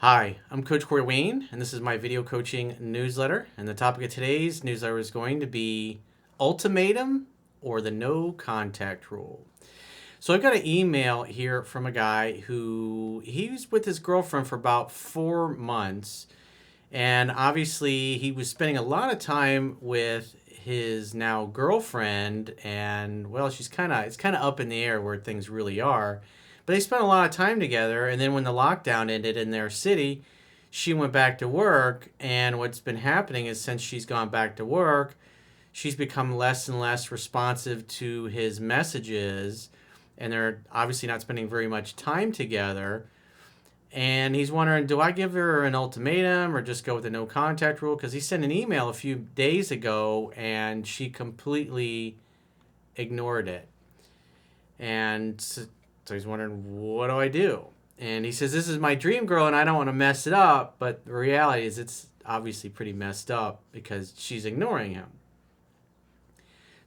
Hi, I'm Coach Corey Wayne, and this is my video coaching newsletter. And the topic of today's newsletter is going to be Ultimatum or the no contact rule. So I got an email here from a guy who he was with his girlfriend for about 4 months, and obviously he was spending a lot of time with his now girlfriend, and well, it's kind of up in the air where things really are. But they spent a lot of time together, and then when the lockdown ended in their city, she went back to work. And what's been happening is since she's gone back to work, she's become less and less responsive to his messages, and they're obviously not spending very much time together. And he's wondering, do I give her an ultimatum or just go with the no contact rule? Because he sent an email a few days ago and she completely ignored it. And so he's wondering, what do I do? And he says, this is my dream girl and I don't want to mess it up. But the reality is it's obviously pretty messed up because she's ignoring him.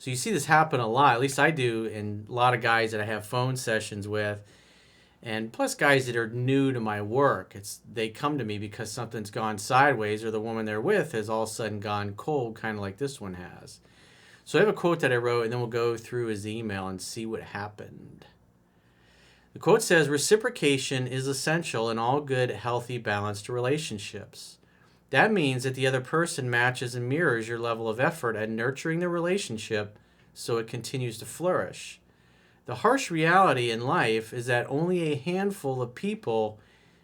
So you see this happen a lot, at least I do, in a lot of guys that I have phone sessions with. And plus guys that are new to my work. They come to me because something's gone sideways or the woman they're with has all of a sudden gone cold, kind of like this one has. So I have a quote that I wrote, and then we'll go through his email and see what happened. The quote says, reciprocation is essential in all good, healthy, balanced relationships. That means that the other person matches and mirrors your level of effort at nurturing the relationship so it continues to flourish. The harsh reality in life is that only a handful of people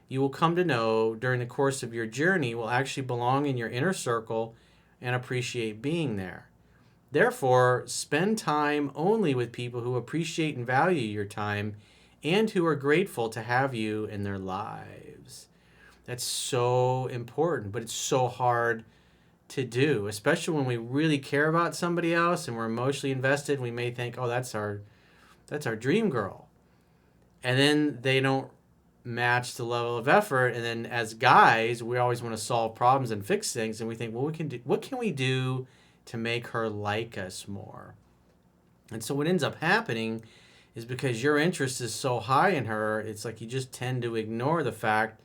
you will come to know during the course of your journey will actually belong in your inner circle and appreciate being there. Therefore, spend time only with people who appreciate and value your time and who are grateful to have you in their lives. That's so important, but it's so hard to do, especially when we really care about somebody else and we're emotionally invested. We may think, oh, that's our dream girl. And then they don't match the level of effort. And then as guys, we always want to solve problems and fix things. And we think, well, what can we do to make her like us more? And so what ends up happening is because your interest is so high in her, it's like you just tend to ignore the fact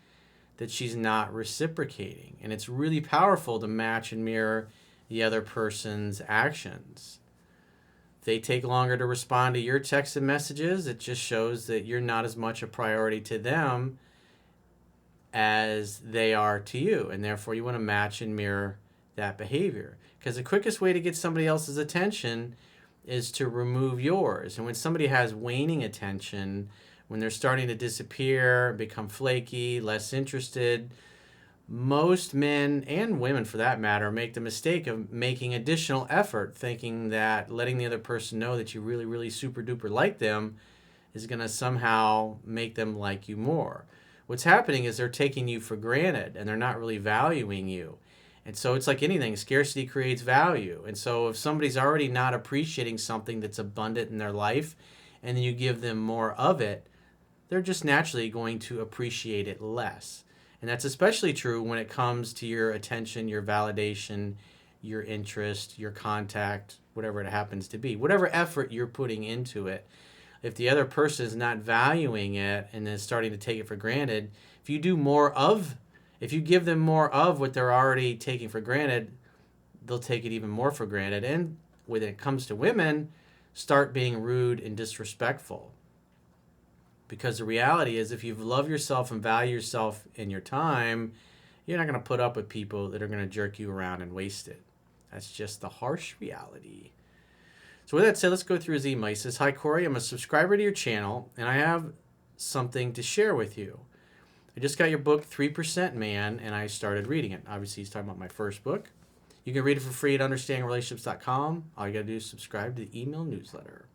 that she's not reciprocating. And it's really powerful to match and mirror the other person's actions. If they take longer to respond to your texts and messages, it just shows that you're not as much a priority to them as they are to you. And therefore, you want to match and mirror that behavior. Because the quickest way to get somebody else's attention is to remove yours. And when somebody has waning attention, when they're starting to disappear, become flaky, less interested, most men and women for that matter make the mistake of making additional effort, thinking that letting the other person know that you really, really super duper like them is going to somehow make them like you more. What's happening is they're taking you for granted and they're not really valuing you. And so it's like anything, scarcity creates value. And so if somebody's already not appreciating something that's abundant in their life and then you give them more of it, they're just naturally going to appreciate it less. And that's especially true when it comes to your attention, your validation, your interest, your contact, whatever it happens to be, whatever effort you're putting into it. If the other person is not valuing it and is starting to take it for granted, if you give them more of what they're already taking for granted, they'll take it even more for granted. And when it comes to women, start being rude and disrespectful. Because the reality is, if you love yourself and value yourself in your time, you're not going to put up with people that are going to jerk you around and waste it. That's just the harsh reality. So with that said, let's go through his email. He says, hi, Corey. I'm a subscriber to your channel, and I have something to share with you. I just got your book, 3% Man, and I started reading it. Obviously, he's talking about my first book. You can read it for free at understandingrelationships.com. All you got to do is subscribe to the email newsletter.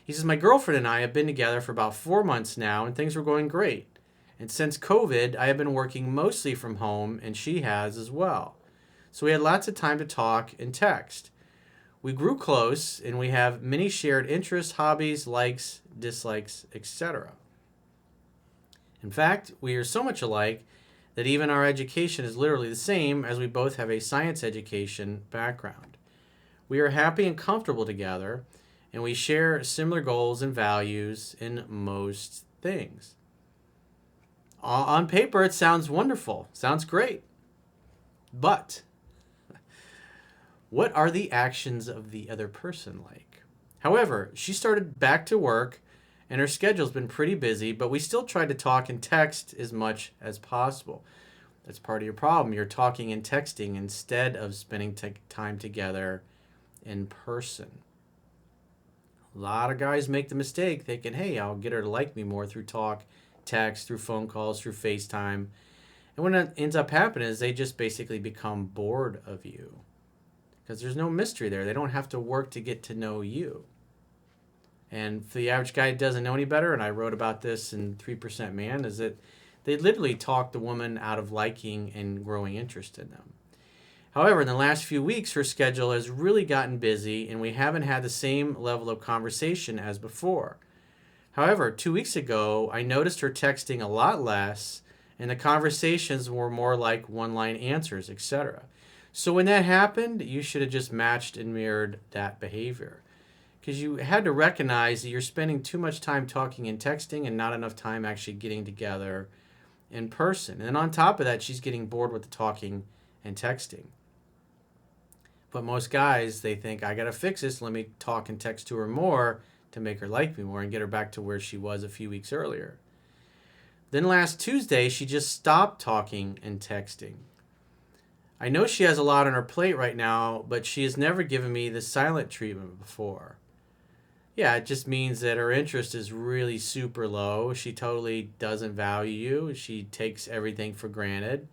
He says, my girlfriend and I have been together for about 4 months now, and things were going great. And since COVID, I have been working mostly from home, and she has as well. So we had lots of time to talk and text. We grew close, and we have many shared interests, hobbies, likes, dislikes, etc. In fact, we are so much alike that even our education is literally the same, as we both have a science education background. We are happy and comfortable together, and we share similar goals and values in most things. On paper, it sounds wonderful. Sounds great. But what are the actions of the other person like? However, she started back to work and her schedule's been pretty busy, but we still try to talk and text as much as possible. That's part of your problem. You're talking and texting instead of spending time together in person. A lot of guys make the mistake thinking, hey, I'll get her to like me more through talk, text, through phone calls, through FaceTime. And what ends up happening is they just basically become bored of you because there's no mystery there. They don't have to work to get to know you. And for the average guy who doesn't know any better, and I wrote about this in 3% Man, is that they literally talk the woman out of liking and growing interest in them. However, in the last few weeks, her schedule has really gotten busy and we haven't had the same level of conversation as before. However, 2 weeks ago, I noticed her texting a lot less and the conversations were more like one-line answers, etc. So when that happened, you should have just matched and mirrored that behavior. Because you had to recognize that you're spending too much time talking and texting and not enough time actually getting together in person. And then on top of that, she's getting bored with the talking and texting. But most guys, they think, I got to fix this. Let me talk and text to her more to make her like me more and get her back to where she was a few weeks earlier. Then last Tuesday, she just stopped talking and texting. I know she has a lot on her plate right now, but she has never given me the silent treatment before. Yeah, it just means that her interest is really super low. She totally doesn't value you. She takes everything for granted.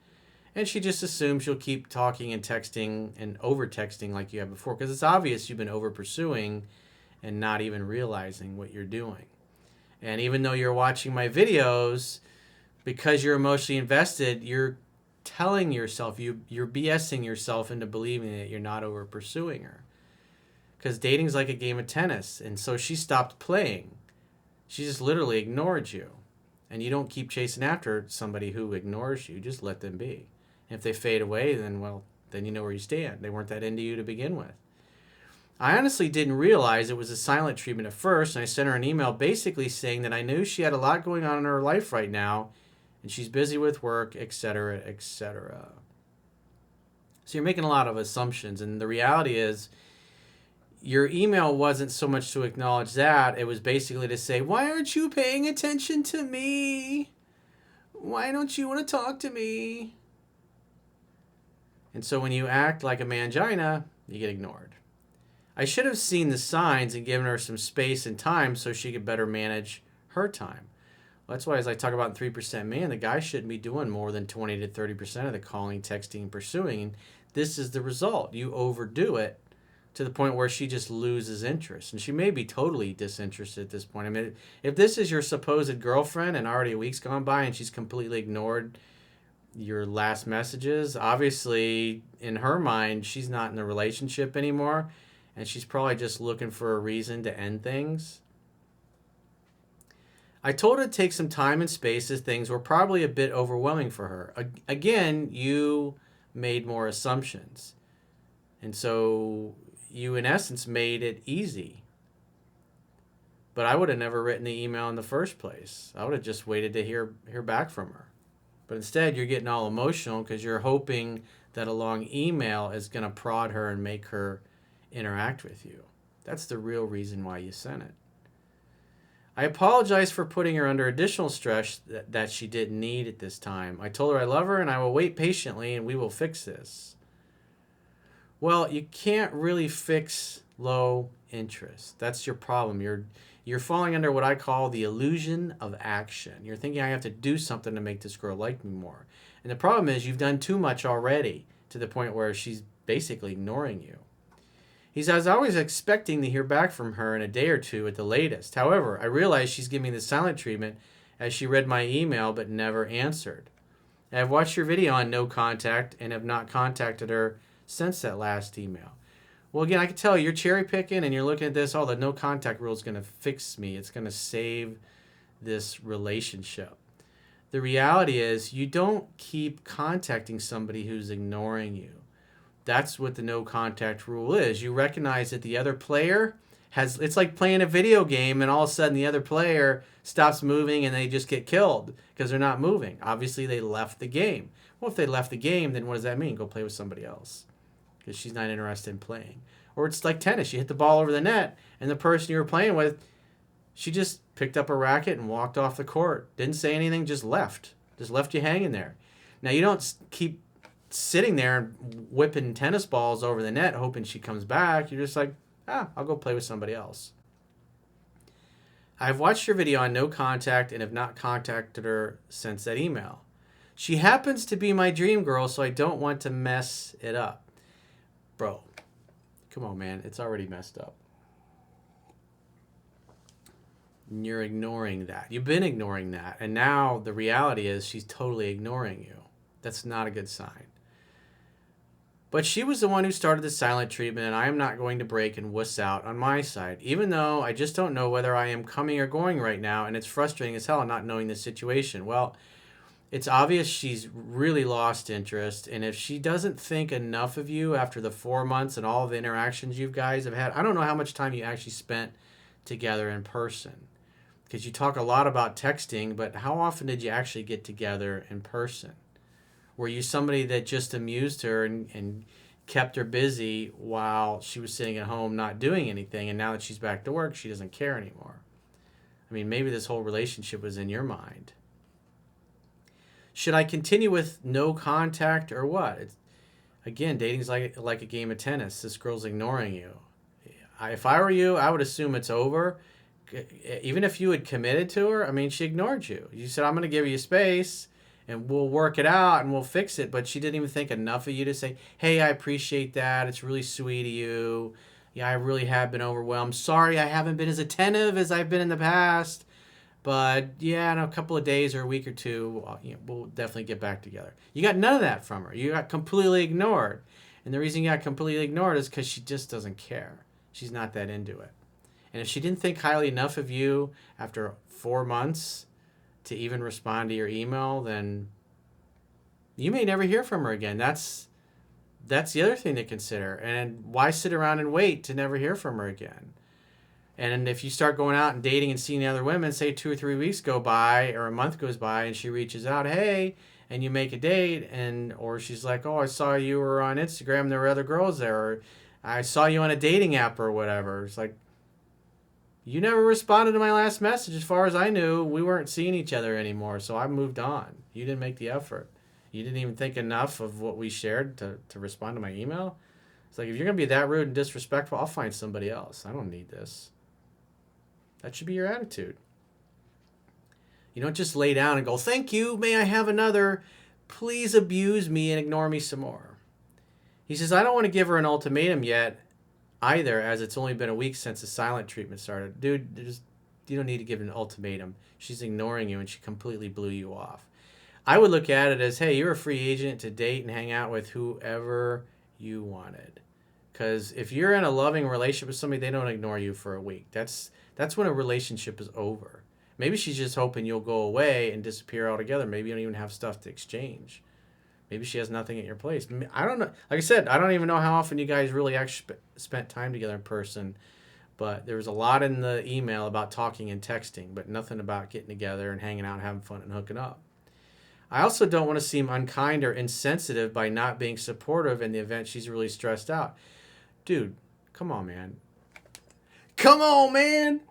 And she just assumes you'll keep talking and texting and over-texting like you have before. Because it's obvious you've been over-pursuing and not even realizing what you're doing. And even though you're watching my videos, because you're emotionally invested, you're telling yourself, you're BSing yourself into believing that you're not over-pursuing her. Because dating's like a game of tennis. And so she stopped playing. She just literally ignored you. And you don't keep chasing after somebody who ignores you. Just let them be. And if they fade away, then you know where you stand. They weren't that into you to begin with. I honestly didn't realize it was a silent treatment at first. And I sent her an email basically saying that I knew she had a lot going on in her life right now. And she's busy with work, etc., etc. So you're making a lot of assumptions. And the reality is, your email wasn't so much to acknowledge that. It was basically to say, why aren't you paying attention to me? Why don't you want to talk to me? And so when you act like a mangina, you get ignored. I should have seen the signs and given her some space and time so she could better manage her time. Well, that's why, as I talk about in 3% Man, the guy shouldn't be doing more than 20 to 30% of the calling, texting, and pursuing. And this is the result. You overdo it to the point where she just loses interest. And she may be totally disinterested at this point. I mean, if this is your supposed girlfriend and already a week's gone by and she's completely ignored your last messages, obviously, in her mind, she's not in the relationship anymore. And she's probably just looking for a reason to end things. I told her to take some time and space as things were probably a bit overwhelming for her. Again, you made more assumptions. And so you, in essence, made it easy. But I would have never written the email in the first place. I would have just waited to hear back from her. But instead, you're getting all emotional because you're hoping that a long email is going to prod her and make her interact with you. That's the real reason why you sent it. I apologize for putting her under additional stress that she didn't need at this time. I told her I love her and I will wait patiently and we will fix this. Well, you can't really fix low interest. That's your problem. You're falling under what I call the illusion of action. You're thinking I have to do something to make this girl like me more. And the problem is you've done too much already to the point where she's basically ignoring you. He says, I was expecting to hear back from her in a day or two at the latest. However, I realized she's giving me the silent treatment as she read my email but never answered. I have watched your video on no contact and have not contacted her since that last email. Well, again, I can tell you're cherry picking and you're looking at this, the no contact rule is going to fix me. It's going to save this relationship. The reality is you don't keep contacting somebody who's ignoring you. That's what the no contact rule is. You recognize that the other player It's like playing a video game and all of a sudden the other player stops moving and they just get killed because they're not moving. Obviously, they left the game. Well, if they left the game, then what does that mean? Go play with somebody else because she's not interested in playing. Or it's like tennis. You hit the ball over the net and the person you were playing with, she just picked up a racket and walked off the court. Didn't say anything, just left. Just left you hanging there. Now, you don't keep sitting there and whipping tennis balls over the net hoping she comes back. You're just like, I'll go play with somebody else. I've watched your video on no contact and have not contacted her since that email. She happens to be my dream girl, so I don't want to mess it up. Bro, come on, man. It's already messed up. And you're ignoring that. You've been ignoring that. And now the reality is she's totally ignoring you. That's not a good sign. But she was the one who started the silent treatment, and I am not going to break and wuss out on my side, even though I just don't know whether I am coming or going right now, and it's frustrating as hell not knowing the situation. Well, it's obvious she's really lost interest, and if she doesn't think enough of you after the 4 months and all the interactions you guys have had, I don't know how much time you actually spent together in person, because you talk a lot about texting, but how often did you actually get together in person? Were you somebody that just amused her and kept her busy while she was sitting at home not doing anything, and now that she's back to work, she doesn't care anymore? I mean, maybe this whole relationship was in your mind. Should I continue with no contact or what? Again, dating's like a game of tennis. This girl's ignoring you. If I were you, I would assume it's over. Even if you had committed to her, I mean, she ignored you. You said, I'm going to give you space, and we'll work it out, and we'll fix it. But she didn't even think enough of you to say, hey, I appreciate that. It's really sweet of you. Yeah, I really have been overwhelmed. Sorry, I haven't been as attentive as I've been in the past. But, yeah, in a couple of days or a week or two, we'll definitely get back together. You got none of that from her. You got completely ignored. And the reason you got completely ignored is because she just doesn't care. She's not that into it. And if she didn't think highly enough of you after 4 months to even respond to your email, then you may never hear from her again. That's the other thing to consider. And why sit around and wait to never hear from her again? And if you start going out and dating and seeing other women, say 2 or 3 weeks go by or a month goes by and she reaches out, hey, and you make a date, or she's like, oh, I saw you were on Instagram, there were other girls there, or I saw you on a dating app or whatever. It's like, you never responded to my last message. As far as I knew, we weren't seeing each other anymore, so I moved on. You didn't make the effort. You didn't even think enough of what we shared to respond to my email. It's like, if you're going to be that rude and disrespectful, I'll find somebody else. I don't need this. That should be your attitude. You don't just lay down and go, thank you, may I have another? Please abuse me and ignore me some more. He says, I don't want to give her an ultimatum yet either, as it's only been a week since the silent treatment started. Dude, you don't need to give an ultimatum. She's ignoring you and she completely blew you off. I would look at it as, hey, you're a free agent to date and hang out with whoever you wanted. Because if you're in a loving relationship with somebody, they don't ignore you for a week. That's when a relationship is over. Maybe she's just hoping you'll go away and disappear altogether. Maybe you don't even have stuff to exchange. Maybe she has nothing at your place. I don't know. Like I said, I don't even know how often you guys really actually spent time together in person. But there was a lot in the email about talking and texting, but nothing about getting together and hanging out and having fun and hooking up. I also don't want to seem unkind or insensitive by not being supportive in the event she's really stressed out. Dude, come on, man. Come on, man.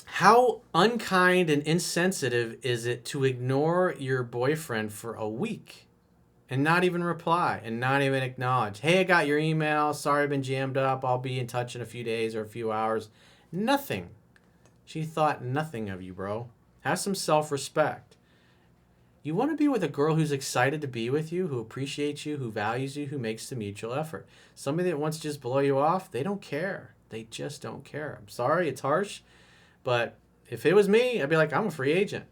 How unkind and insensitive is it to ignore your boyfriend for a week and not even reply and not even acknowledge, hey, I got your email. Sorry, I've been jammed up. I'll be in touch in a few days or a few hours. Nothing. She thought nothing of you, bro. Have some self-respect. You want to be with a girl who's excited to be with you, who appreciates you, who values you, who makes the mutual effort. Somebody that wants to just blow you off, they don't care. They just don't care. I'm sorry, it's harsh. But if it was me, I'd be like, I'm a free agent.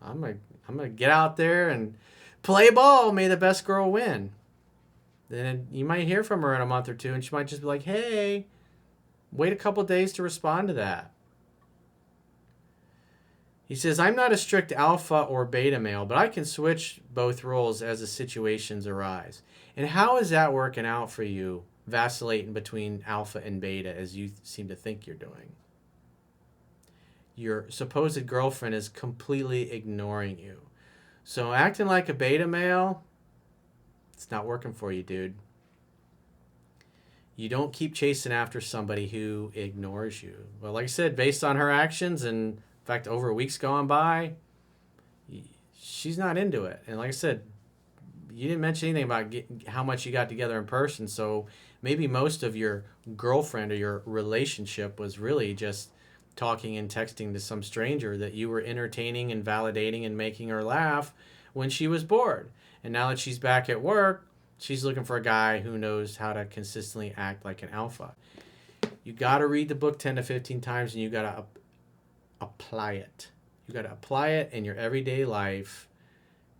I'm gonna get out there and play ball. May the best girl win. Then you might hear from her in a month or two, and she might just be like, hey, wait a couple days to respond to that. He says, I'm not a strict alpha or beta male, but I can switch both roles as the situations arise. And how is that working out for you vacillating between alpha and beta as you seem to think you're doing. Your supposed girlfriend is completely ignoring you. So acting like a beta male, it's not working for you, dude. You don't keep chasing after somebody who ignores you. Well, like I said, based on her actions, and in fact, over a week's gone by, she's not into it. And like I said, you didn't mention anything about how much you got together in person. So maybe most of your girlfriend or your relationship was really just talking and texting to some stranger that you were entertaining and validating and making her laugh when she was bored. And now that she's back at work, she's looking for a guy who knows how to consistently act like an alpha. You got to read the book 10 to 15 times, and you got to apply it. You got to apply it in your everyday life,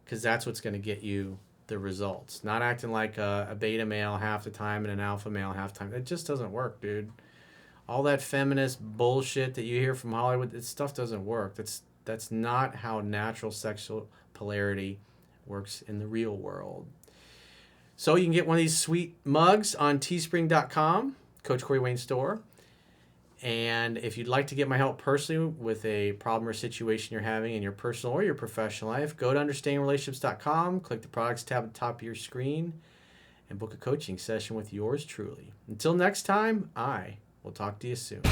because that's what's going to get you the results. Not acting like a beta male half the time and an alpha male half the time. It just doesn't work, dude. All that feminist bullshit that you hear from Hollywood, this stuff doesn't work. That's not how natural sexual polarity works in the real world. So you can get one of these sweet mugs on teespring.com, Coach Corey Wayne store. And if you'd like to get my help personally with a problem or situation you're having in your personal or your professional life, go to understandingrelationships.com, click the products tab at the top of your screen, and book a coaching session with yours truly. Until next time, I will talk to you soon.